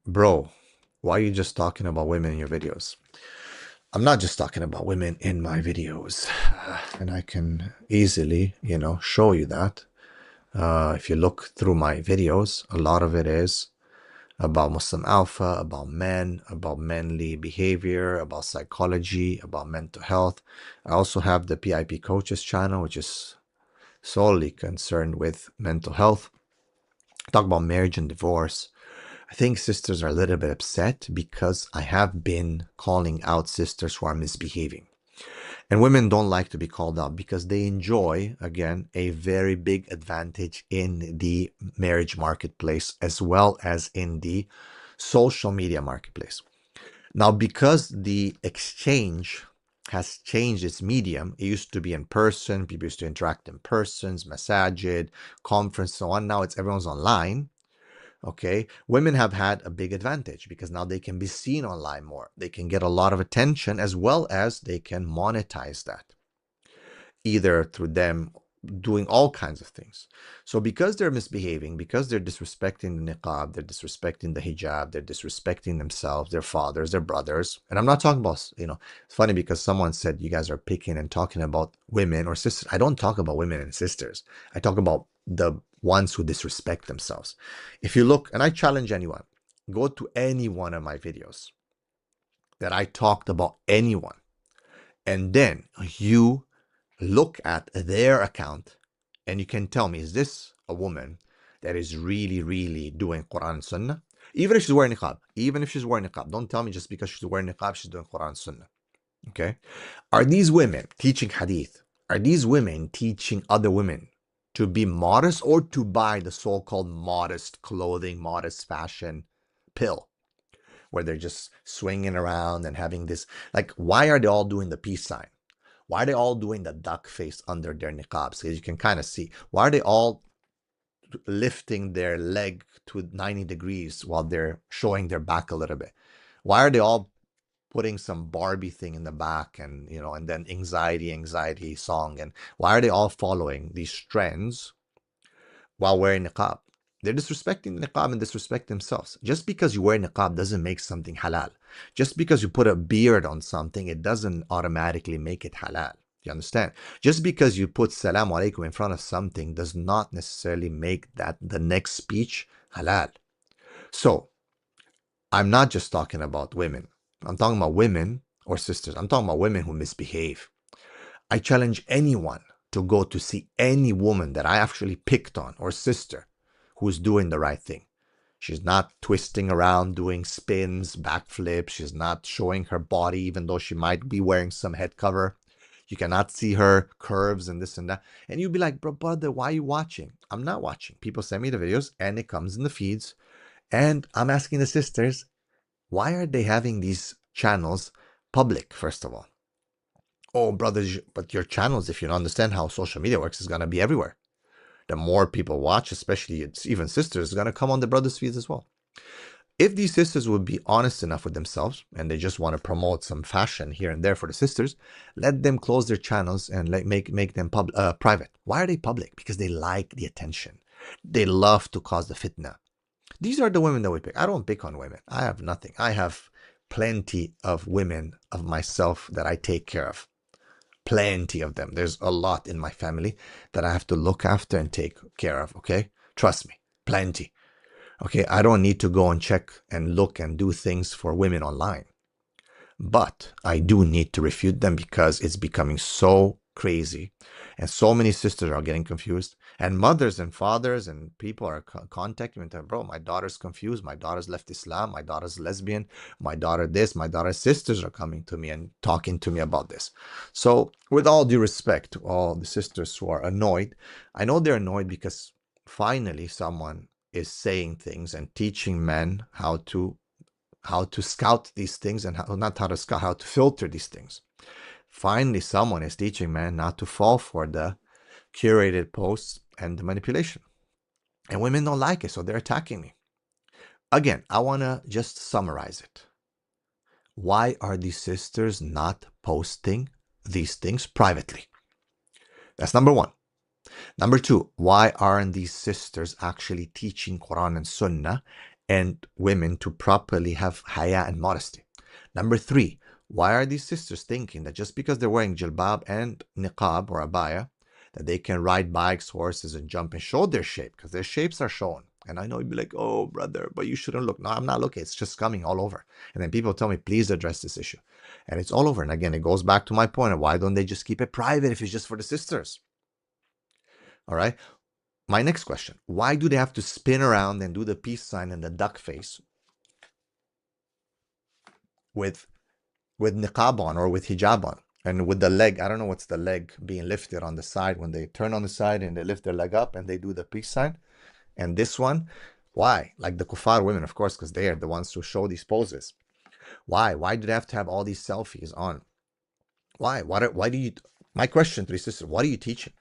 Bro, why are you just talking about women in your videos? I'm not just talking about women in my videos. And I can easily, show you that. If you look through my videos, a lot of it is about Muslim Alpha, about men, about manly behavior, about psychology, about mental health. I also have the PIP Coaches channel, which is solely concerned with mental health. Talk about marriage and divorce. I think sisters are a little bit upset because I have been calling out sisters who are misbehaving. And women don't like to be called out because they enjoy, again, a very big advantage in the marriage marketplace as well as in the social media marketplace. Now, because the exchange has changed its medium, it used to be in person, people used to interact in persons, masajid, conference, so on. Now it's everyone's online. Okay, women have had a big advantage because now they can be seen online more. They can get a lot of attention as well as they can monetize that, either through them doing all kinds of things. So because they're misbehaving, because they're disrespecting the niqab, they're disrespecting the hijab, they're disrespecting themselves, their fathers, their brothers. And I'm not talking about, it's funny because someone said you guys are picking and talking about women or sisters. I don't talk about women and sisters. I talk about the ones who disrespect themselves. If you look, and I challenge anyone, go to any one of my videos that I talked about anyone, and then you look at their account and you can tell me, is this a woman that is really, really doing Quran and Sunnah? Even if she's wearing niqab, don't tell me just because she's wearing niqab, she's doing Quran and Sunnah. Okay? Are these women teaching hadith? Are these women teaching other women to be modest or to buy the so-called modest clothing, modest fashion pill? Where they're just swinging around and having this, like, why are they all doing the peace sign? Why are they all doing the duck face under their niqabs? Because you can kind of see. Why are they all lifting their leg to 90 degrees while they're showing their back a little bit? Why are they all putting some Barbie thing in the back and, and then anxiety song? And why are they all following these trends while wearing niqab? They're disrespecting the niqab and disrespect themselves. Just because you wear niqab doesn't make something halal. Just because you put a beard on something, it doesn't automatically make it halal. You understand? Just because you put salam alaikum in front of something does not necessarily make that the next speech halal. So, I'm not just talking about women. I'm talking about women or sisters. I'm talking about women who misbehave. I challenge anyone to go to see any woman that I actually picked on or sister who's doing the right thing. She's not twisting around, doing spins, backflips. She's not showing her body, even though she might be wearing some head cover. You cannot see her curves and this and that. And you'd be like, bro, brother, why are you watching? I'm not watching. People send me the videos and it comes in the feeds. And I'm asking the sisters, why are they having these channels public, first of all? Oh, brothers, but your channels, if you don't understand how social media works, is going to be everywhere. The more people watch, especially even sisters, is going to come on the brothers' feeds as well. If these sisters would be honest enough with themselves and they just want to promote some fashion here and there for the sisters, let them close their channels and make them private. Why are they public? Because they like the attention. They love to cause the fitna. These are the women that we pick. I don't pick on women. I have nothing. I have plenty of women of myself that I take care of. Plenty of them. There's a lot in my family that I have to look after and take care of, okay? Trust me, plenty. Okay, I don't need to go and check and look and do things for women online. But I do need to refute them because it's becoming so crazy and so many sisters are getting confused and mothers and fathers and people are contacting me and telling, bro, my daughter's confused, my daughter's left Islam, my daughter's lesbian, my daughter this, my daughter's sisters are coming to me and talking to me about this. So with all due respect to all the sisters who are annoyed, I know they're annoyed because finally someone is saying things and teaching men how to scout these things and how to filter these things. Finally, someone is teaching men not to fall for the curated posts and the manipulation. And women don't like it, so they're attacking me. Again, I want to just summarize it. Why are these sisters not posting these things privately? That's number one. Number two, why aren't these sisters actually teaching Quran and Sunnah and women to properly have haya and modesty. Number 3, why are these sisters thinking that just because they're wearing jilbab and niqab or abaya, that they can ride bikes, horses, and jump and show their shape? Because their shapes are shown. And I know you'd be like, oh, brother, but you shouldn't look. No, I'm not looking. It's just coming all over. And then people tell me, please address this issue. And it's all over. And again, it goes back to my point of why don't they just keep it private if it's just for the sisters? All right. My next question, why do they have to spin around and do the peace sign and the duck face with niqab on or with hijab on? And with the leg, I don't know what's the leg being lifted on the side when they turn on the side and they lift their leg up and they do the peace sign. And this one, why? Like the kuffar women, of course, because they are the ones who show these poses. Why? Why do they have to have all these selfies on? Why? Why do you? My question, three sisters, what are you teaching?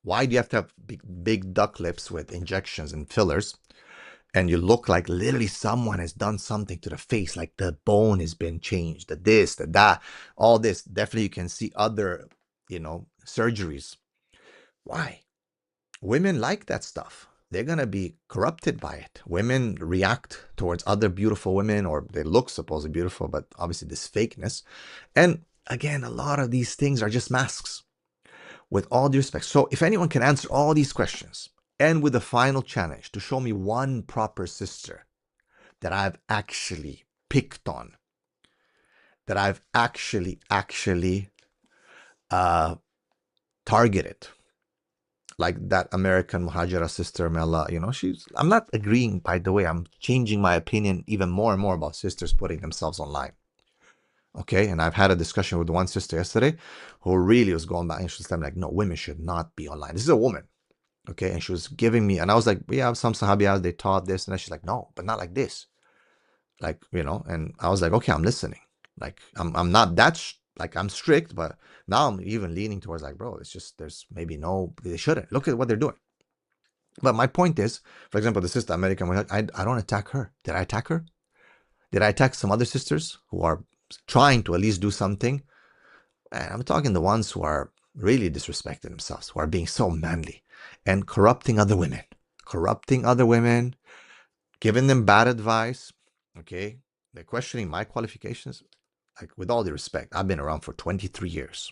Why do you have to have big duck lips with injections and fillers? And you look like literally someone has done something to the face, like the bone has been changed, the this, the that, all this. Definitely you can see other, surgeries. Why? Women like that stuff. They're going to be corrupted by it. Women react towards other beautiful women, or they look supposedly beautiful, but obviously this fakeness. And again, a lot of these things are just masks. With all due respect. So if anyone can answer all these questions, and with the final challenge to show me one proper sister that I've actually picked on, that I've actually targeted, like that American Muhajira sister, Mela, I'm not agreeing, by the way, I'm changing my opinion even more and more about sisters putting themselves online. Okay, and I've had a discussion with one sister yesterday who really was going back and she was like, no, women should not be online. This is a woman. Okay, and she was giving me, and I was like, we have some Sahabiyas, they taught this, and then she's like, no, but not like this. Like, and I was like, okay, I'm listening. Like, I'm not that, I'm strict, but now I'm even leaning towards like, bro, it's just, they shouldn't. Look at what they're doing. But my point is, for example, the sister American, I don't attack her. Did I attack her? Did I attack some other sisters who are trying to at least do something? And I'm talking the ones who are really disrespecting themselves, who are being so manly and corrupting other women, giving them bad advice. Okay, they're questioning my qualifications. Like, with all due respect, I've been around for 23 years.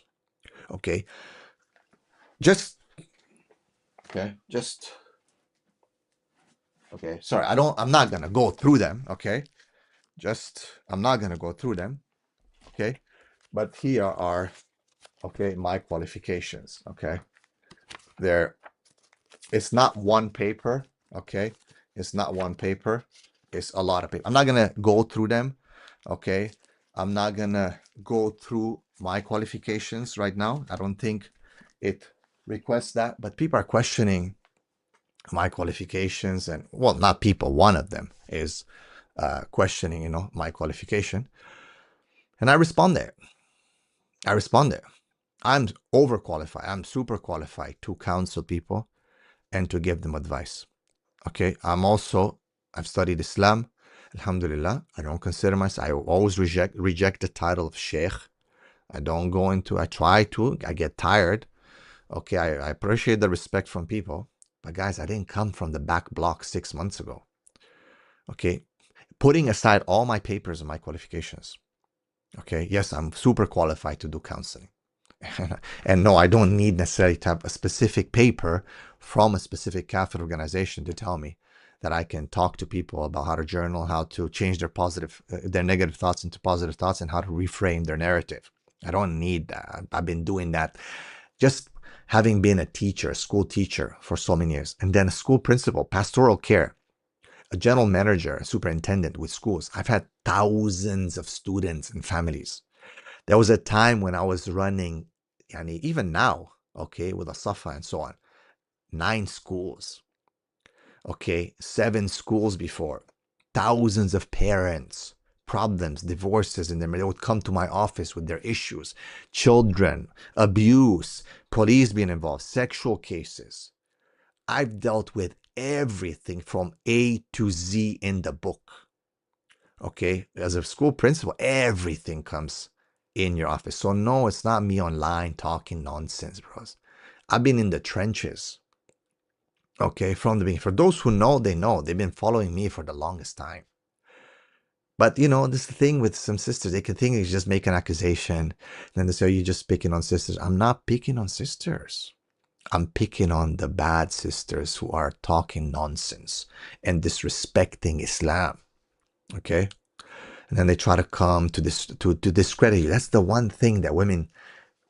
Okay, okay, sorry, I'm not gonna go through them. Okay, I'm not gonna go through them. Okay, but here are, okay, my qualifications. Okay, it's not one paper. Okay, it's not one paper, it's a lot of paper. I'm not gonna go through them. Okay, I'm not gonna go through my qualifications right now. I don't think it requests that, but people are questioning my qualifications, and well, not people, one of them is questioning, my qualification, and I responded. I'm overqualified. I'm super qualified to counsel people and to give them advice. Okay, I've studied Islam. Alhamdulillah, I don't consider myself, I always reject the title of Sheikh. I get tired. Okay, I appreciate the respect from people, but guys, I didn't come from the back block 6 months ago. Okay, putting aside all my papers and my qualifications. Okay, yes, I'm super qualified to do counseling. And no, I don't need necessarily to have a specific paper from a specific Kafir organization to tell me that I can talk to people about how to journal, how to change their negative thoughts into positive thoughts, and how to reframe their narrative. I don't need that. I've been doing that just having been a teacher, a school teacher for so many years, and then a school principal, pastoral care, a general manager, a superintendent with schools. I've had thousands of students and families. There was a time when I was running, even now, okay, with a Safa and so on, 9 schools, okay, 7 schools before, thousands of parents, problems, divorces, and they would come to my office with their issues, children, abuse, police being involved, sexual cases. I've dealt with everything from A to Z in the book. Okay, as a school principal, everything comes in your office. So no, it's not me online talking nonsense, bros. I've been in the trenches. Okay, from the beginning. For those who know, they know. They've been following me for the longest time. But this is the thing with some sisters. They can think you just make an accusation. And then they say, oh, you're just picking on sisters. I'm not picking on sisters. I'm picking on the bad sisters who are talking nonsense and disrespecting Islam. Okay? And then they try to come to this to discredit you. That's the one thing that women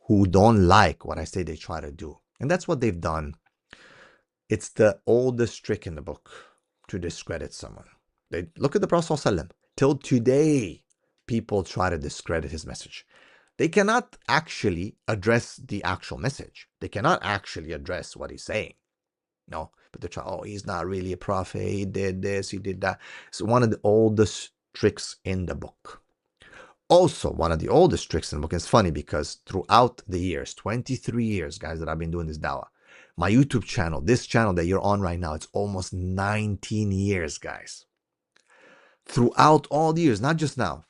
who don't like what I say they try to do. And that's what they've done. It's the oldest trick in the book to discredit someone. They look at the Prophet ﷺ. Till today, people try to discredit his message. They cannot actually address the actual message. They cannot actually address what he's saying. No, but they try, oh, he's not really a prophet. He did this, he did that. It's one of the oldest tricks in the book. Also, one of the oldest tricks in the book. It's funny because throughout the years, 23 years, guys, that I've been doing this dawah, my YouTube channel, this channel that you're on right now, it's almost 19 years, guys. Throughout all the years, not just now.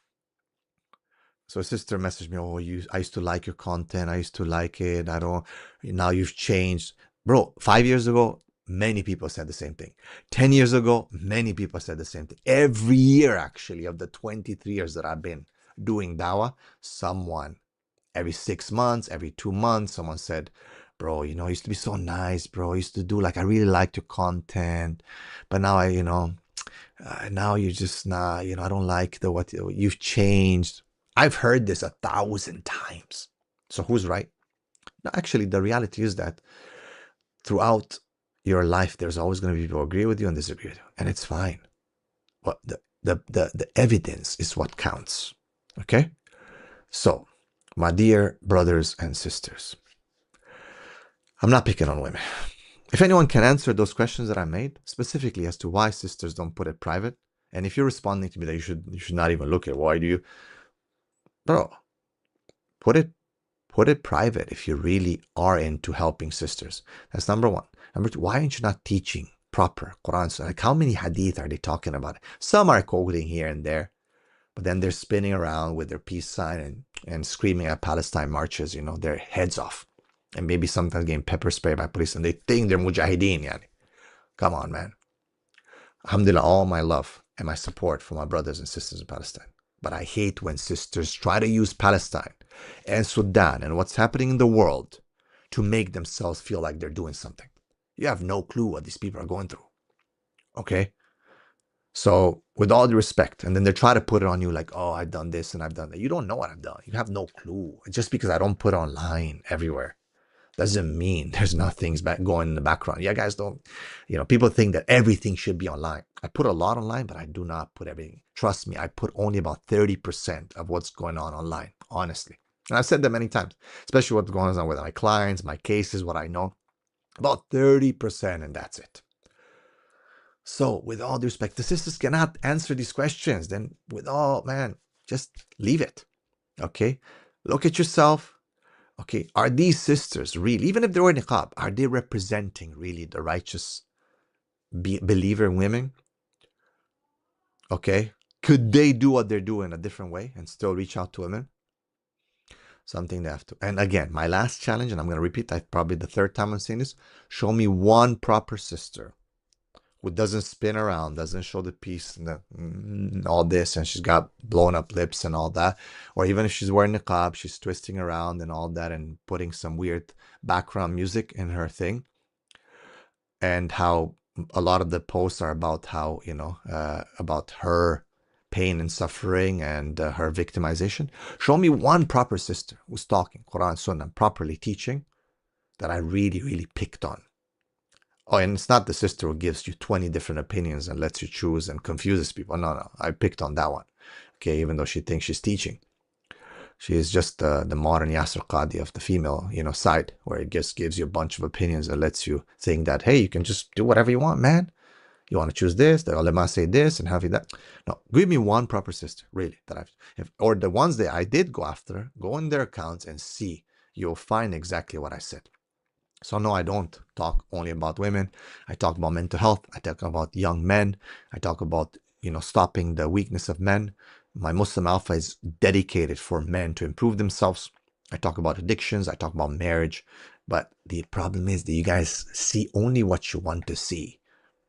So a sister messaged me, oh, I used to like your content. I used to like it. Now you've changed. Bro, 5 years ago, many people said the same thing. 10 years ago, many people said the same thing. Every year, actually, of the 23 years that I've been doing dawah, someone, every 6 months, every 2 months, someone said, bro, it used to be so nice, bro. I used to do I really liked your content. But now now you're just not, I don't like what you've changed. I've heard this 1,000 times. So who's right? No, actually, the reality is that throughout your life, there's always going to be people who agree with you and disagree with you, and it's fine. But the evidence is what counts. Okay? So, my dear brothers and sisters, I'm not picking on women. If anyone can answer those questions that I made, specifically as to why sisters don't put it private, and if you're responding to me that you should not even look at why do you, bro, put it private if you really are into helping sisters. That's number one. Number two, why aren't you not teaching proper Quran? So how many hadith are they talking about? Some are quoting here and there, but then they're spinning around with their peace sign and screaming at Palestine marches, their heads off. And maybe sometimes getting pepper sprayed by police, and they think they're mujahideen, yani. Come on, man. Alhamdulillah, all my love and my support for my brothers and sisters in Palestine. But I hate when sisters try to use Palestine and Sudan and what's happening in the world to make themselves feel like they're doing something. You have no clue what these people are going through. Okay? So, with all due respect, and then they try to put it on you like, oh, I've done this and I've done that. You don't know what I've done. You have no clue. Just because I don't put it online everywhere doesn't mean there's nothing going in the background. Yeah, guys, don't, people think that everything should be online. I put a lot online, but I do not put everything. Trust me, I put only about 30% of what's going on online, honestly. And I've said that many times, especially what's going on with my clients, my cases, what I know. About 30%, and that's it. So, with all due respect, the sisters cannot answer these questions. Then, just leave it. Okay? Look at yourself. Okay, are these sisters really, even if they're wearing niqab, are they representing really the righteous believer in women? Okay, could they do what they're doing a different way and still reach out to women? Something they have to. And again, my last challenge, and I'm going to repeat, probably the third time I'm saying this, show me one proper sister who doesn't spin around, doesn't show the piece and all this, and she's got blown up lips and all that. Or even if she's wearing niqab, she's twisting around and all that and putting some weird background music in her thing. And how a lot of the posts are about how, about her pain and suffering and her victimization. Show me one proper sister who's talking Quran, Sunnah, properly teaching that I really, really picked on. Oh, and it's not the sister who gives you 20 different opinions and lets you choose and confuses people. No, I picked on that one. Okay, even though she thinks she's teaching. She is just the modern Yasser Qadi of the female, side, where it just gives you a bunch of opinions and lets you think that, hey, you can just do whatever you want, man. You want to choose this, the ulama say this, and have that. No, give me one proper sister, really, that or the ones that I did go after, go in their accounts and see. You'll find exactly what I said. So no, I don't talk only about women. I talk about mental health. I talk about young men. I talk about, stopping the weakness of men. My Muslim Alpha is dedicated for men to improve themselves. I talk about addictions. I talk about marriage, But the problem is that you guys see only what you want to see.